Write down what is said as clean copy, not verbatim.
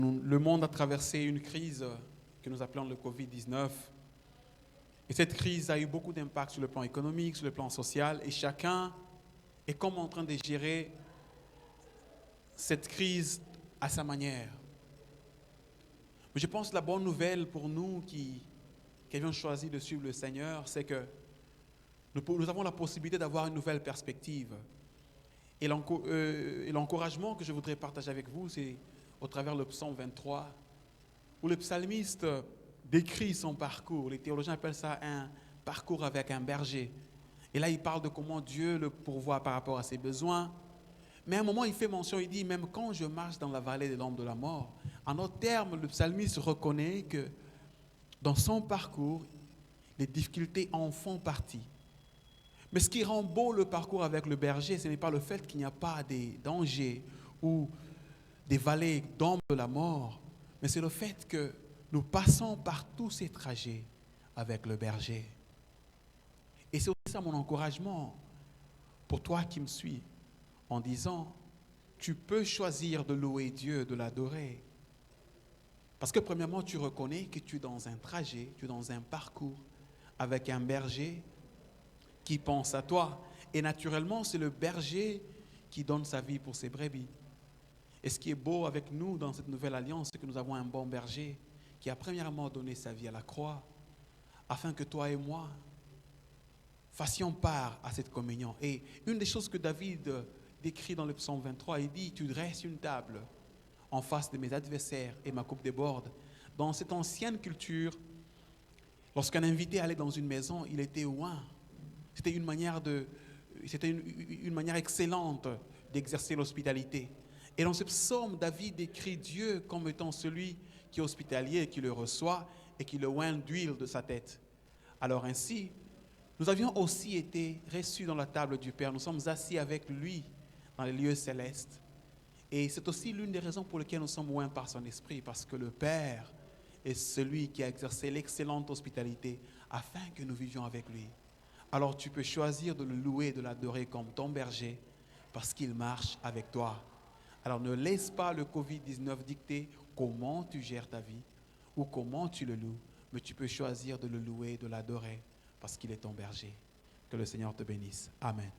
Le monde a traversé une crise que nous appelons le Covid-19. Et cette crise a eu beaucoup d'impact sur le plan économique, sur le plan social, et chacun est comme en train de gérer cette crise à sa manière. Mais je pense que la bonne nouvelle pour nous qui avions choisi de suivre le Seigneur, c'est que nous avons la possibilité d'avoir une nouvelle perspective. Et l'encouragement que je voudrais partager avec vous, c'est au travers le psaume 23, où le psalmiste décrit son parcours. Les théologiens appellent ça un parcours avec un berger. Et là, il parle de comment Dieu le pourvoit par rapport à ses besoins. Mais à un moment, il fait mention, il dit, même quand je marche dans la vallée de l'ombre de la mort, en d'autres termes, le psalmiste reconnaît que dans son parcours, les difficultés en font partie. Mais ce qui rend beau le parcours avec le berger, ce n'est pas le fait qu'il n'y a pas des dangers ou des vallées d'ombre de la mort, mais c'est le fait que nous passons par tous ces trajets avec le berger. Et c'est aussi ça mon encouragement pour toi qui me suis, en disant, tu peux choisir de louer Dieu, de l'adorer. Parce que premièrement, tu reconnais que tu es dans un trajet, tu es dans un parcours avec un berger qui pense à toi. Et naturellement, c'est le berger qui donne sa vie pour ses brebis. Et ce qui est beau avec nous dans cette nouvelle alliance, c'est que nous avons un bon berger qui a premièrement donné sa vie à la croix, afin que toi et moi fassions part à cette communion. Et une des choses que David décrit dans le psaume 23, il dit, tu dresses une table en face de mes adversaires et ma coupe déborde. Dans cette ancienne culture, lorsqu'un invité allait dans une maison, il était oint. C'était une manière excellente d'exercer l'hospitalité. Et dans ce psaume, David décrit Dieu comme étant celui qui est hospitalier, qui le reçoit et qui le oint d'huile de sa tête. Alors ainsi, nous avions aussi été reçus dans la table du Père. Nous sommes assis avec lui dans les lieux célestes. Et c'est aussi l'une des raisons pour lesquelles nous sommes oints par son esprit, parce que le Père est celui qui a exercé l'excellente hospitalité afin que nous vivions avec lui. Alors tu peux choisir de le louer, de l'adorer comme ton berger, parce qu'il marche avec toi. Alors ne laisse pas le Covid-19 dicter comment tu gères ta vie ou comment tu le loues, mais tu peux choisir de le louer, de l'adorer, parce qu'il est ton berger. Que le Seigneur te bénisse. Amen.